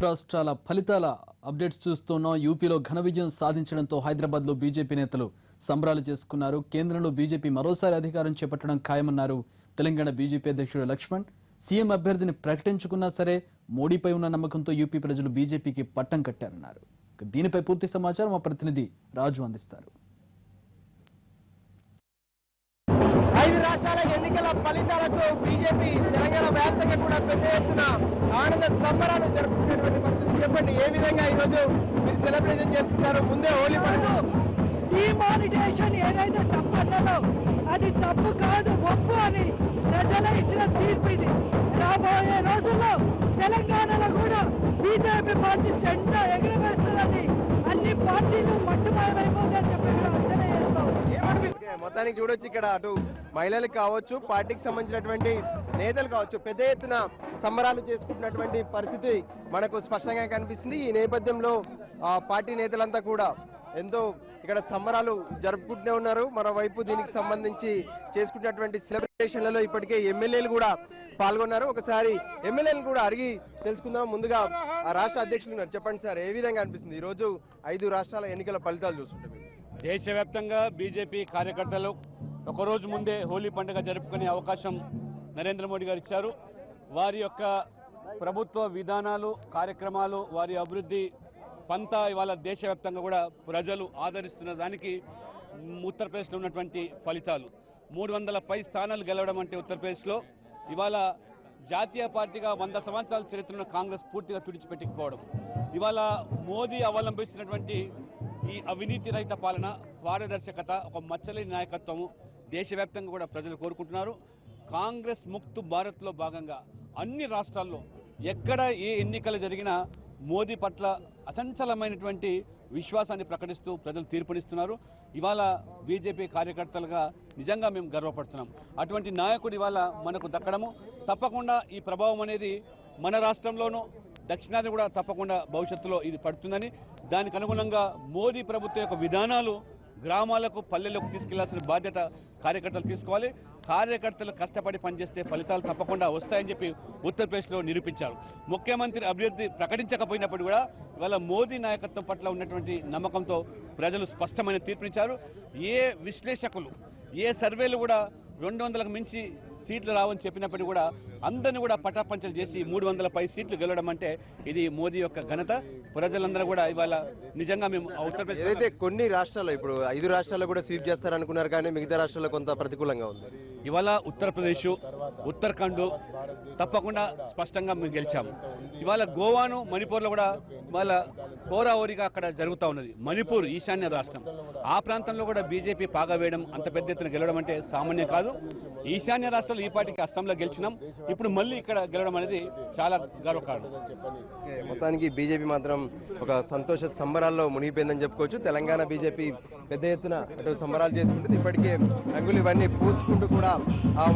రాష్ట్రాల ఫలితాల అప్డేట్స్ చూస్తున్నాం. యూపీలో ఘన విజయం సాధించడంతో హైదరాబాద్లో బీజేపీ నేతలు సంబరాలు చేసుకున్నారు. కేంద్రంలో బీజేపీ మరోసారి అధికారం చేపట్టడం ఖాయమన్నారు తెలంగాణ బీజేపీ అధ్యక్షుడు లక్ష్మణ్. సీఎం అభ్యర్థిని ప్రకటించుకున్నా సరే మోడీపై ఉన్న నమ్మకంతో యూపీ ప్రజలు బీజేపీకి పట్టం కట్టారన్నారు. దీనిపై పూర్తి సమాచారం మా ప్రతినిధి రాజు అందిస్తారు. 5 రాష్ట్రాల ఎన్నికల ఫలితాలతో బీజేపీ తెలంగాణ వ్యాప్తంగా కూడా పెద్ద ఎత్తున ఆనంద సంబరాలు జరుపుకునేటువంటి పరిస్థితి. చెప్పండి, ఏ విధంగా ఈరోజు మీరు సెలబ్రేషన్ చేసుకుంటారు? ముందే హోలీ పండుగ డిమానిటేషన్ ఏదైతే తప్పు అన్నారో అది తప్పు కాదు, ఒప్పు అని ప్రజల ఇచ్చిన తీర్పు ఇది. రాబోయే రోజుల్లో తెలంగాణలో కూడా బీజేపీ పార్టీ జెండా ఎగురవేస్తుందని అన్ని పార్టీలు మట్టుమాయమైపోతాయని చెప్పి కూడా తెలియజేస్తాం. మొత్తానికి చూడొచ్చు, ఇక్కడ అటు మహిళలకు కావచ్చు, పార్టీకి సంబంధించినటువంటి నేతలు కావచ్చు, పెద్ద ఎత్తున సంబరాలు చేసుకుంటున్నటువంటి పరిస్థితి మనకు స్పష్టంగా కనిపిస్తుంది. ఈ నేపథ్యంలో పార్టీ నేతలంతా కూడా ఎంతో ఇక్కడ సంబరాలు జరుపుకుంటూనే ఉన్నారు. మరోవైపు దీనికి సంబంధించి చేసుకున్నటువంటి సెలబ్రేషన్లలో ఇప్పటికే ఎమ్మెల్యేలు కూడా పాల్గొన్నారు. ఒకసారి ఎమ్మెల్యేలు కూడా అడిగి తెలుసుకుందాం. ముందుగా రాష్ట్ర అధ్యక్షులు ఉన్నారు. చెప్పండి సార్, ఏ విధంగా అనిపిస్తుంది ఈరోజు 5 రాష్ట్రాల ఎన్నికల ఫలితాలు చూస్తుంటే? దేశవ్యాప్తంగా బీజేపీ కార్యకర్తలు ఒకరోజు ముందే హోలీ పండుగ జరుపుకునే అవకాశం నరేంద్ర మోడీ గారు ఇచ్చారు. వారి యొక్క ప్రభుత్వ విధానాలు, కార్యక్రమాలు, వారి అభివృద్ధి పంతా ఇవాళ దేశవ్యాప్తంగా కూడా ప్రజలు ఆదరిస్తున్న దానికి ఉత్తరప్రదేశ్లో ఉన్నటువంటి ఫలితాలు 300 పై స్థానాలు గెలవడం అంటే ఉత్తరప్రదేశ్లో ఇవాళ జాతీయ పార్టీగా 100 సంవత్సరాల చరిత్రను కాంగ్రెస్ పూర్తిగా తుడిచిపెట్టుకుపోవడం, ఇవాళ మోదీ అవలంబిస్తున్నటువంటి ఈ అవినీతి రహిత పాలన, పారదర్శకత, ఒక మచ్చలేని నాయకత్వము దేశవ్యాప్తంగా కూడా ప్రజలు కోరుకుంటున్నారు. కాంగ్రెస్ ముక్త్ భారత్లో భాగంగా అన్ని రాష్ట్రాల్లో ఎక్కడ ఏ ఎన్నికలు జరిగినా మోదీ పట్ల అచంచలమైనటువంటి విశ్వాసాన్ని ప్రకటిస్తూ ప్రజలు తీర్పునిస్తున్నారు. ఇవాళ బీజేపీ కార్యకర్తలుగా నిజంగా మేము గర్వపడుతున్నాం. అటువంటి నాయకుడు ఇవాళ మనకు దక్కడము తప్పకుండా ఈ ప్రభావం అనేది మన రాష్ట్రంలోనూ దక్షిణాది కూడా తప్పకుండా భవిష్యత్తులో ఇది పడుతుందని, దానికి అనుగుణంగా మోదీ ప్రభుత్వం యొక్క విధానాలు గ్రామాలకు, పల్లెలకు తీసుకెళ్లాల్సిన బాధ్యత కార్యకర్తలు తీసుకోవాలి. కార్యకర్తలు కష్టపడి పనిచేస్తే ఫలితాలు తప్పకుండా వస్తాయని చెప్పి ఉత్తరప్రదేశ్లో నిరూపించారు. ముఖ్యమంత్రి అభ్యర్థి ప్రకటించకపోయినప్పుడు కూడా ఇవాళ మోదీ నాయకత్వం పట్ల ఉన్నటువంటి నమ్మకంతో ప్రజలు స్పష్టమైన తీర్పునిచ్చారు. ఏ విశ్లేషకులు, ఏ సర్వేలు కూడా 200లకు మించి సీట్లు రావని చెప్పినప్పటికీ కూడా అందరినీ కూడా పటాపంచలు చేసి 300 పై సీట్లు గెలవడం అంటే ఇది మోదీ యొక్క ఘనత. ప్రజలందరూ కూడా ఇవాళ నిజంగా మేము ఉత్తరప్రదేశ్ ఏదైతే కొన్ని రాష్ట్రాల్లో ఇప్పుడు 5 రాష్ట్రాల్లో కూడా స్వీప్ చేస్తారనుకున్నారు, కానీ మిగతా రాష్ట్రాల్లో కొంత ప్రతికూలంగా ఉంది. ఇవాళ ఉత్తరప్రదేశ్, ఉత్తరాఖండ్ తప్పకుండా స్పష్టంగా మేము గెలిచాము. ఇవాళ గోవాను, మణిపూర్లో కూడా ఇవాళ హోరాహోరీగా అక్కడ జరుగుతూ ఉన్నది. మణిపూర్ ఈశాన్య రాష్ట్రం, ఆ ప్రాంతంలో కూడా బీజేపీ పాగా వేయడం, అంత పెద్ద ఎత్తున గెలవడం అంటే సామాన్యం కాదు. ఈశాన్య రాష్ట్రాలు ఈ పార్టీకి అస్సాంలో గెలిచినాం, ఇప్పుడు మళ్ళీ ఇక్కడ గెలవడం అనేది చాలా గర్వకారణం. మొత్తానికి బీజేపీ మాత్రం ఒక సంతోష సంబరాల్లో మునిగిపోయిందని చెప్పుకోవచ్చు. తెలంగాణ బీజేపీ పెద్ద ఎత్తున అటు సంబరాలు చేసుకుంటుంది. ఇప్పటికే రంగులు ఇవన్నీ పూసుకుంటూ కూడా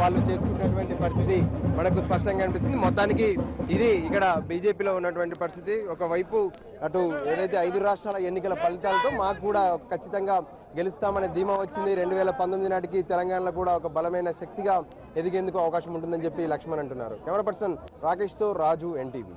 వాళ్ళు చేసుకున్నటువంటి పరిస్థితి మనకు స్పష్టంగా అనిపిస్తుంది. మొత్తానికి ఇది ఇక్కడ బీజేపీలో ఉన్నటువంటి పరిస్థితి. ఒకవైపు అటు ఏదైతే 5 రాష్ట్రాల ఎన్నికల ఫలితాలతో మాకు కూడా ఖచ్చితంగా గెలుస్తామనే ధీమా వచ్చింది. 2019 నాటికి తెలంగాణలో కూడా ఒక బలమైన శక్తిగా ఎదిగేందుకు అవకాశం ఉంటుందని చెప్పి లక్ష్మణ్ అంటున్నారు. కెమెరా పర్సన్ రాకేష్తో రాజు, ఎన్టీవీ.